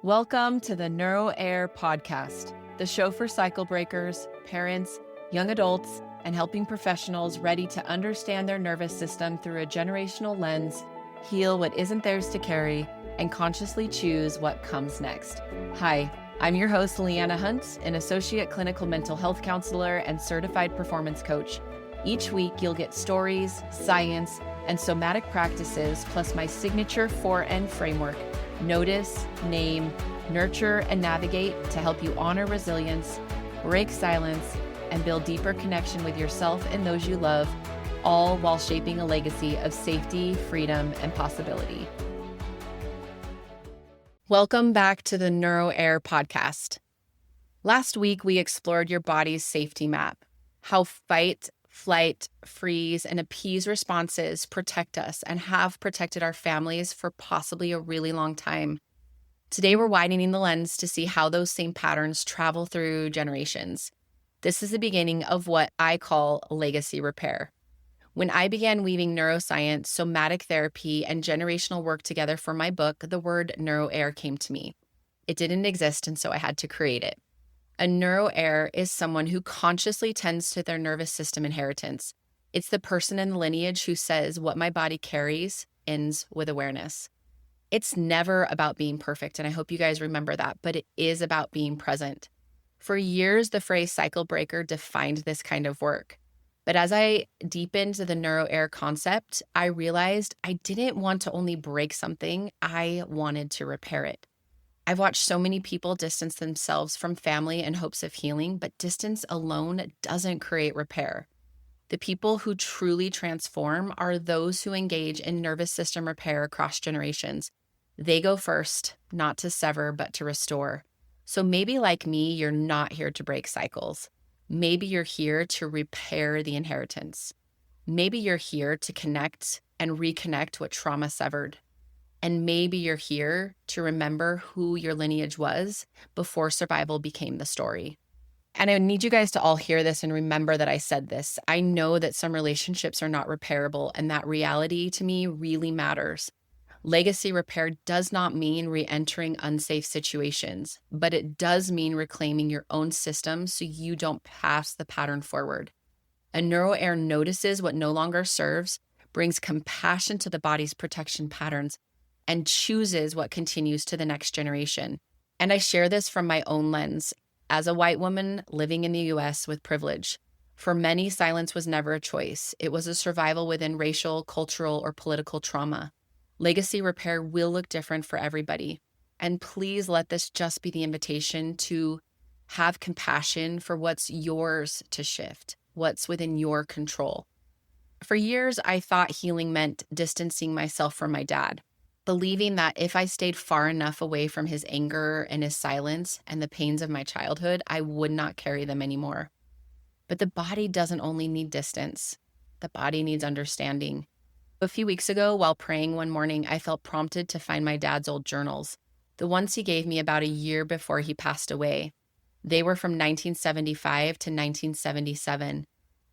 Welcome to the NeuroHeir podcast, the show for cycle breakers, parents, young adults, and helping professionals ready to understand their nervous system through a generational lens, heal what isn't theirs to carry, and consciously choose what comes next. Hi, I'm your host, Leanna Hunt, an associate clinical mental health counselor and certified performance coach. Each week, you'll get stories, science, and somatic practices, plus my signature 4N framework: notice, name, nurture, and navigate, to help you honor resilience, break silence, and build deeper connection with yourself and those you love, all while shaping a legacy of safety, freedom, and possibility. Welcome back to the NeuroHeir podcast. Last week, we explored your body's safety map, how fight, flight, freeze, and appease responses protect us and have protected our families for possibly a really long time. Today, we're widening the lens to see how those same patterns travel through generations. This is the beginning of what I call legacy repair. When I began weaving neuroscience, somatic therapy, and generational work together for my book, the word NeuroHeir came to me. It didn't exist, and so I had to create it. A NeuroHeir is someone who consciously tends to their nervous system inheritance. It's the person in the lineage who says, what my body carries ends with awareness. It's never about being perfect, and I hope you guys remember that, but it is about being present. For years, the phrase cycle breaker defined this kind of work. But as I deepened the NeuroHeir concept, I realized I didn't want to only break something, I wanted to repair it. I've watched so many people distance themselves from family in hopes of healing, but distance alone doesn't create repair. The people who truly transform are those who engage in nervous system repair across generations. They go first, not to sever, but to restore. So maybe like me, you're not here to break cycles. Maybe you're here to repair the inheritance. Maybe you're here to connect and reconnect what trauma severed. And maybe you're here to remember who your lineage was before survival became the story. And I need you guys to all hear this and remember that I said this. I know that some relationships are not repairable, and that reality to me really matters. Legacy repair does not mean re-entering unsafe situations, but it does mean reclaiming your own system so you don't pass the pattern forward. A NeuroHeir notices what no longer serves, brings compassion to the body's protection patterns, and chooses what continues to the next generation. And I share this from my own lens. As a white woman living in the US with privilege, for many, silence was never a choice. It was a survival within racial, cultural, or political trauma. Legacy repair will look different for everybody. And please let this just be the invitation to have compassion for what's yours to shift, what's within your control. For years, I thought healing meant distancing myself from my dad, believing that if I stayed far enough away from his anger and his silence and the pains of my childhood, I would not carry them anymore. But the body doesn't only need distance. The body needs understanding. A few weeks ago, while praying one morning, I felt prompted to find my dad's old journals, the ones he gave me about a year before he passed away. They were from 1975 to 1977.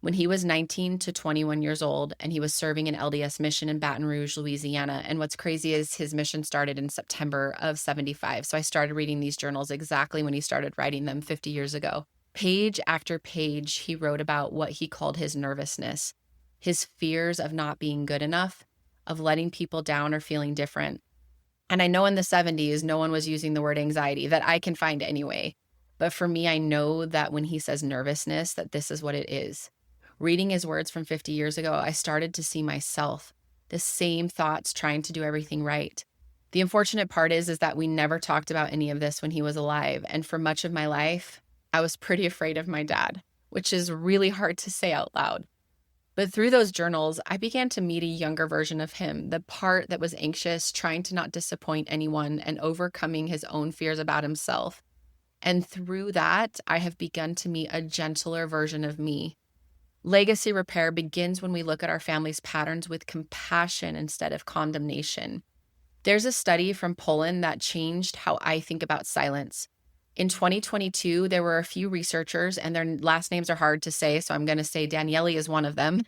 When he was 19 to 21 years old, and he was serving an LDS mission in Baton Rouge, Louisiana. And what's crazy is his mission started in September of 75. So I started reading these journals exactly when he started writing them 50 years ago. Page after page, he wrote about what he called his nervousness, his fears of not being good enough, of letting people down or feeling different. And I know in the 70s, no one was using the word anxiety that I can find anyway. But for me, I know that when he says nervousness, that this is what it is. Reading his words from 50 years ago, I started to see myself, the same thoughts trying to do everything right. The unfortunate part is that we never talked about any of this when he was alive. And for much of my life, I was pretty afraid of my dad, which is really hard to say out loud. But through those journals, I began to meet a younger version of him, the part that was anxious, trying to not disappoint anyone, and overcoming his own fears about himself. And through that, I have begun to meet a gentler version of me. Legacy repair begins when we look at our family's patterns with compassion instead of condemnation. There's a study from Poland that changed how I think about silence. In 2022, there were a few researchers, and their last names are hard to say, so I'm going to say Daniele is one of them,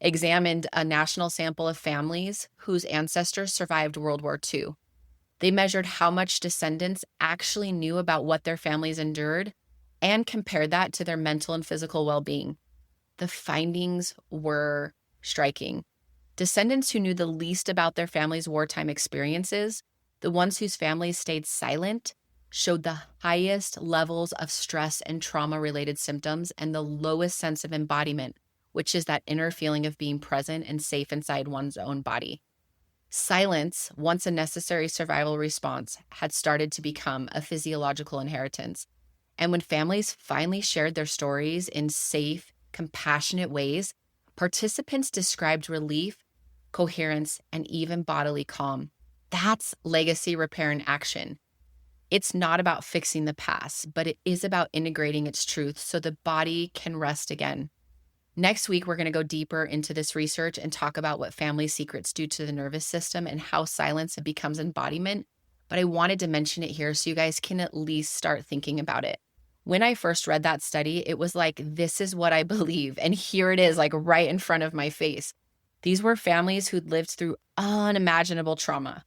examined a national sample of families whose ancestors survived World War II. They measured how much descendants actually knew about what their families endured and compared that to their mental and physical well-being. The findings were striking. Descendants who knew the least about their family's wartime experiences, the ones whose families stayed silent, showed the highest levels of stress and trauma-related symptoms and the lowest sense of embodiment, which is that inner feeling of being present and safe inside one's own body. Silence, once a necessary survival response, had started to become a physiological inheritance. And when families finally shared their stories in safe, compassionate ways, participants described relief, coherence, and even bodily calm. That's legacy repair in action. It's not about fixing the past, but it is about integrating its truth so the body can rest again. Next week, we're going to go deeper into this research and talk about what family secrets do to the nervous system and how silence becomes embodiment. But I wanted to mention it here so you guys can at least start thinking about it. When I first read that study, it was like, this is what I believe. And here it is, like right in front of my face. These were families who'd lived through unimaginable trauma.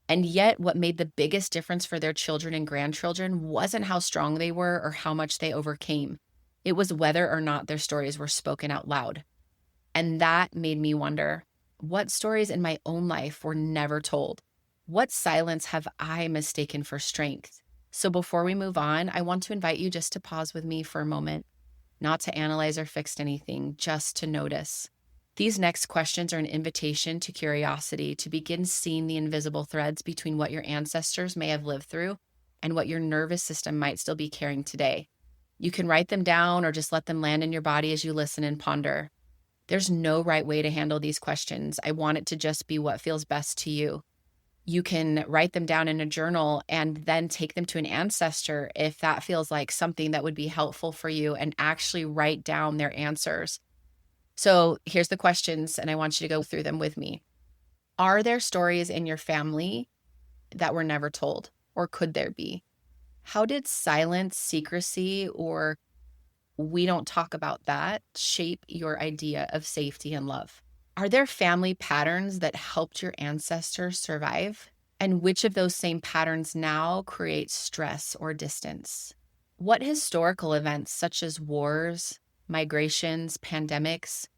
And yet, what made the biggest difference for their children and grandchildren wasn't how strong they were or how much they overcame. It was whether or not their stories were spoken out loud. And that made me wonder, what stories in my own life were never told? What silence have I mistaken for strength? So before we move on, I want to invite you just to pause with me for a moment, not to analyze or fix anything, just to notice. These next questions are an invitation to curiosity, to begin seeing the invisible threads between what your ancestors may have lived through and what your nervous system might still be carrying today. You can write them down or just let them land in your body as you listen and ponder. There's no right way to handle these questions. I want it to just be what feels best to you. You can write them down in a journal and then take them to an ancestor if that feels like something that would be helpful for you, and actually write down their answers. So here's the questions, and I want you to go through them with me. Are there stories in your family that were never told, or could there be? How did silence, secrecy, or we don't talk about that shape your idea of safety and love? Are there family patterns that helped your ancestors survive? And which of those same patterns now create stress or distance? What historical events, such as wars, migrations, pandemics,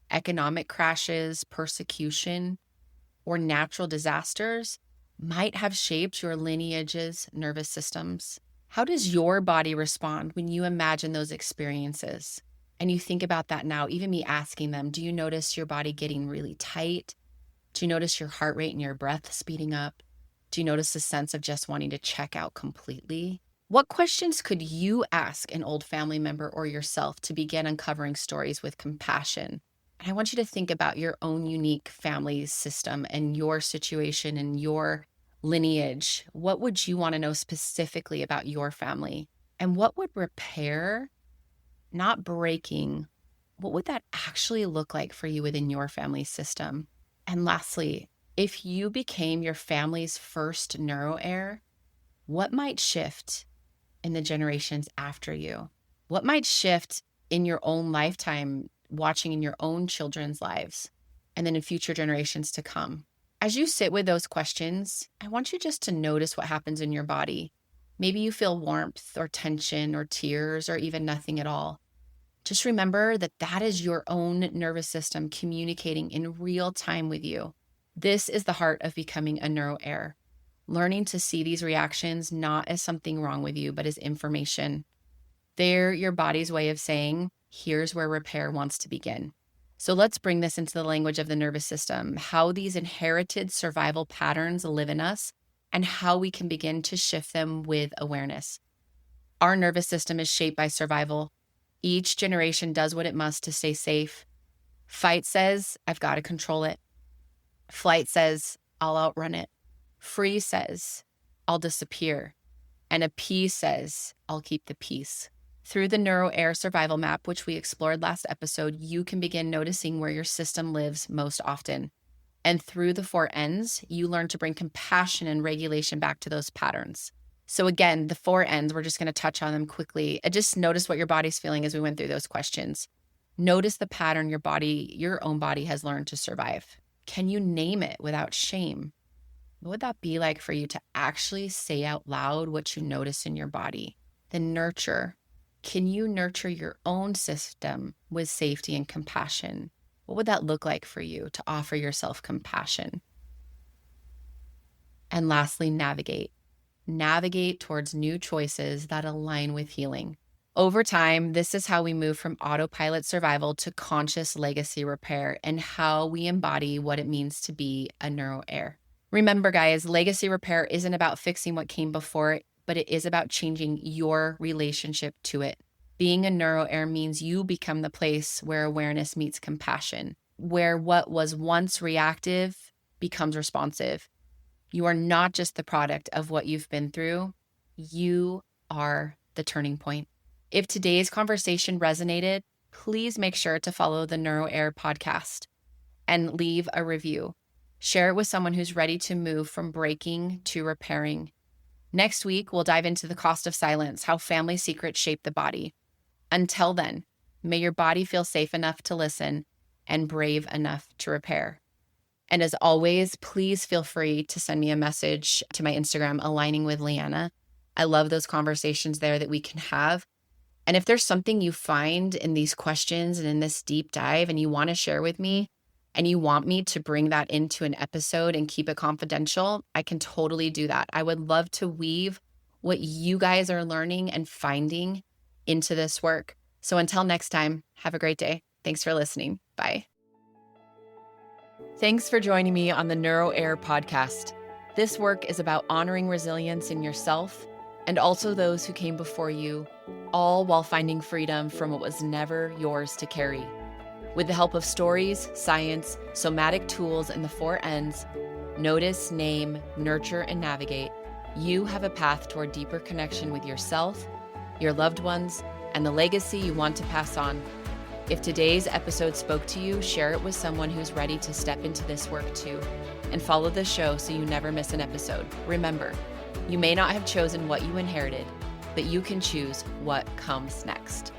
economic crashes, persecution, or natural disasters, might have shaped your lineage's nervous systems? How does your body respond when you imagine those experiences? And you think about that now, even me asking them, do you notice your body getting really tight? Do you notice your heart rate and your breath speeding up? Do you notice a sense of just wanting to check out completely? What questions could you ask an old family member or yourself to begin uncovering stories with compassion? And I want you to think about your own unique family system and your situation and your lineage. What would you want to know specifically about your family? And what would repair, not breaking, what would that actually look like for you within your family system? And lastly, if you became your family's first NeuroHeir, what might shift in the generations after you? What might shift in your own lifetime, watching in your own children's lives, and then in future generations to come? As you sit with those questions, I want you just to notice what happens in your body. Maybe you feel warmth or tension or tears or even nothing at all. Just remember that that is your own nervous system communicating in real time with you. This is the heart of becoming a NeuroHeir. Learning to see these reactions not as something wrong with you, but as information. They're your body's way of saying, here's where repair wants to begin. So let's bring this into the language of the nervous system, how these inherited survival patterns live in us, and how we can begin to shift them with awareness. Our nervous system is shaped by survival. Each generation does what it must to stay safe. Fight says, I've got to control it. Flight says, I'll outrun it. Freeze says, I'll disappear. And appease says, I'll keep the peace. Through the NeuroHeir Survival Map, which we explored last episode, you can begin noticing where your system lives most often. And through the 4 N's, you learn to bring compassion and regulation back to those patterns. So again, the 4 N's, we're just going to touch on them quickly. And just notice what your body's feeling as we went through those questions. Notice the pattern your own body has learned to survive. Can you name it without shame? What would that be like for you to actually say out loud what you notice in your body? Then nurture. Can you nurture your own system with safety and compassion? What would that look like for you to offer yourself compassion? And lastly, navigate. Navigate towards new choices that align with healing. Over time, this is how we move from autopilot survival to conscious legacy repair and how we embody what it means to be a NeuroHeir. Remember, guys, legacy repair isn't about fixing what came before it, but it is about changing your relationship to it. Being a NeuroHeir means you become the place where awareness meets compassion, where what was once reactive becomes responsive. You are not just the product of what you've been through. You are the turning point. If today's conversation resonated, please make sure to follow the NeuroHeir podcast and leave a review. Share it with someone who's ready to move from breaking to repairing. Next week, we'll dive into the cost of silence, how family secrets shape the body. Until then, may your body feel safe enough to listen and brave enough to repair. And as always, please feel free to send me a message to my Instagram, Aligning with Leanna. I love those conversations there that we can have. And if there's something you find in these questions and in this deep dive and you want to share with me, and you want me to bring that into an episode and keep it confidential, I can totally do that. I would love to weave what you guys are learning and finding into this work. So until next time, have a great day. Thanks for listening. Bye. Thanks for joining me on the NeuroHeir podcast. This work is about honoring resilience in yourself and also those who came before you, all while finding freedom from what was never yours to carry. With the help of stories, science, somatic tools, and the 4 N's, notice, name, nurture, and navigate, you have a path toward deeper connection with yourself, your loved ones, and the legacy you want to pass on. If today's episode spoke to you, share it with someone who's ready to step into this work too, and follow the show so you never miss an episode. Remember, you may not have chosen what you inherited, but you can choose what comes next.